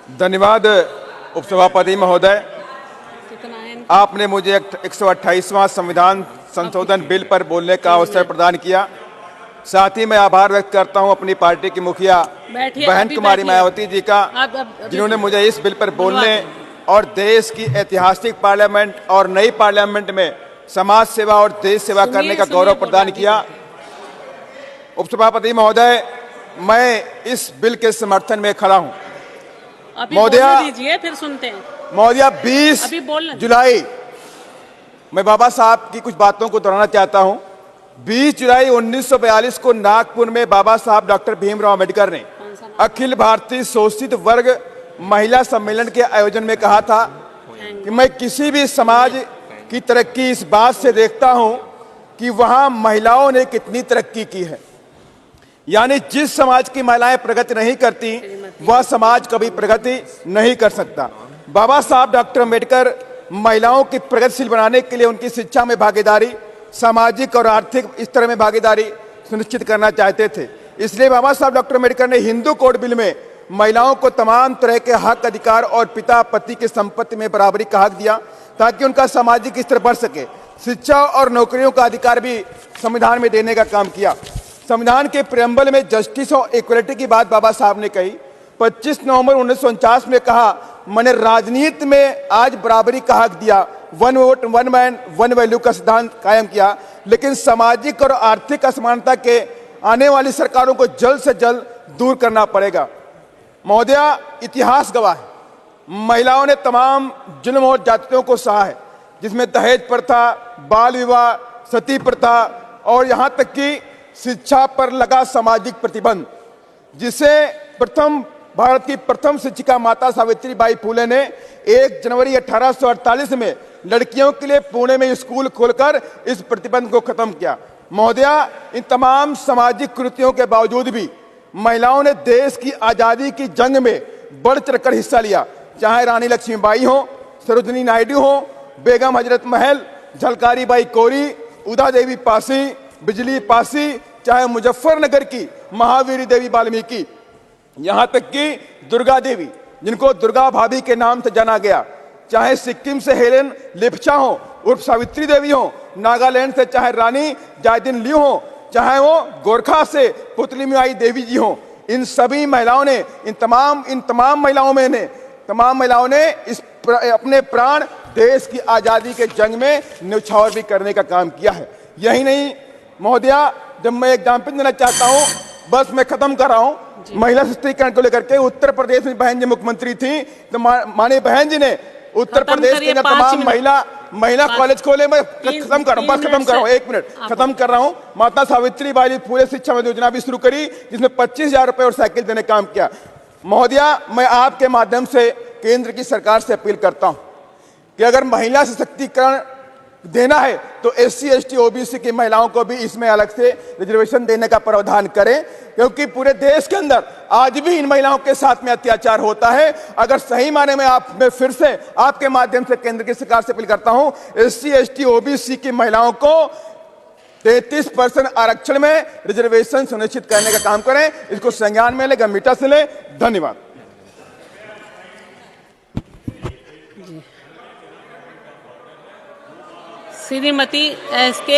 धन्यवाद उपसभापति महोदय। आपने मुझे 128वां संविधान संशोधन बिल पर बोलने का अवसर प्रदान किया। साथ ही मैं आभार व्यक्त करता हूं अपनी पार्टी की मुखिया बहन कुमारी मायावती जी का, जिन्होंने मुझे इस बिल पर बोलने और देश की ऐतिहासिक पार्लियामेंट और नई पार्लियामेंट में समाज सेवा और देश सेवा करने का गौरव प्रदान किया। उपसभापति महोदय, मैं इस बिल के समर्थन में खड़ा हूं। महोदया, फिर सुनते हैं। महोदया, 20 जुलाई, मैं बाबा साहब की कुछ बातों को दोहराना चाहता हूं। 20 जुलाई 1942 को नागपुर में बाबा साहब डॉक्टर भीमराव अंबेडकर ने अखिल भारतीय शोषित वर्ग महिला सम्मेलन के आयोजन में कहा था कि मैं किसी भी समाज की तरक्की इस बात से देखता हूं कि वहां महिलाओं ने कितनी तरक्की की है। यानी जिस समाज की महिलाएं प्रगति नहीं करती, वह समाज कभी प्रगति नहीं कर सकता। बाबा साहब डॉक्टर अंबेडकर महिलाओं की प्रगतिशील बनाने के लिए उनकी शिक्षा में भागीदारी, सामाजिक और आर्थिक स्तर में भागीदारी सुनिश्चित करना चाहते थे। इसलिए बाबा साहब डॉक्टर अंबेडकर ने हिंदू कोड बिल में महिलाओं को तमाम तरह के हक, अधिकार और पिता पति की संपत्ति में बराबरी का हक दिया, ताकि उनका सामाजिक स्तर बढ़ सके। शिक्षा और नौकरियों का अधिकार भी संविधान में देने का काम किया। संविधान के प्रेम्बल में जस्टिस और इक्वलिटी की बात बाबा साहब ने कही। 25 नवंबर 1949 में कहा, मैंने राजनीति में आज बराबरी का हक दिया, one vote one man one value का सिद्धांत कायम किया। लेकिन सामाजिक और आर्थिक असमानता के आने वाली सरकारों को जल्द से जल्द दूर करना पड़ेगा। महोदया, इतिहास गवाह है, महिलाओं ने तमाम जुल्म और जातियों को सहा है, जिसमें दहेज प्रथा, बाल विवाह, सती प्रथा और यहाँ तक कि शिक्षा पर लगा सामाजिक प्रतिबंध, जिसे भारत की प्रथम शिक्षिका माता सावित्रीबाई फुले ने 1 जनवरी 1848 में लड़कियों के लिए पुणे में स्कूल खोलकर इस प्रतिबंध को खत्म किया। महोदया, इन तमाम सामाजिक कृतियों के बावजूद भी महिलाओं ने देश की आजादी की जंग में बढ़ चढ़कर हिस्सा लिया। चाहे रानी लक्ष्मीबाई हो, सरोजिनी नायडू हो, बेगम हजरत महल, झलकारी बाई कोरी, उदा देवी पासी, बिजली पासी, चाहे मुजफ्फरनगर की महावीरी देवी वाल्मीकि, यहाँ तक कि दुर्गा देवी, जिनको दुर्गा भाभी के नाम से जाना गया, चाहे सिक्किम से हेलेन लिप्चा हो उर्फ सावित्री देवी हो, नागालैंड से चाहे रानी जायदिन लियू हो, चाहे वो गोरखा से पुतलीमाई देवी जी हो, इन सभी महिलाओं ने तमाम महिलाओं ने अपने प्राण देश की आजादी के जंग में न्यौछावर भी करने का काम किया है। यही नहीं महोदया, जब मैं एग्जाम्पल देना चाहता हूँ, बस मैं खत्म कर रहा हूँ। महिला सशक्तिकरण को लेकर के उत्तर प्रदेश में बहन जी मुख्यमंत्री थी, तो माननीय बहन जी ने उत्तर प्रदेश के तमाम महिला कॉलेज खोले। मैं खत्म कर रहा हूँ, 1 मिनट खत्म कर रहा हूँ। माता सावित्रीबाई पूरे शिक्षा योजना भी शुरू करी, जिसमें 25,000 रुपए और साइकिल देने का काम किया। महोदया, मैं आपके माध्यम से केंद्र की सरकार से अपील करता हूँ कि अगर महिला सशक्तिकरण देना है तो SC, ST, OBC की महिलाओं को भी इसमें अलग से रिजर्वेशन देने का प्रावधान करें, क्योंकि पूरे देश के अंदर आज भी इन महिलाओं के साथ में अत्याचार होता है। अगर सही माने में मैं फिर से आपके माध्यम से केंद्र की सरकार से अपील करता हूं, SC, ST, OBC की महिलाओं को 33% आरक्षण में रिजर्वेशन सुनिश्चित करने का काम करें। इसको संज्ञान में ले, गंभीरता से ले। धन्यवाद। श्रीमती SK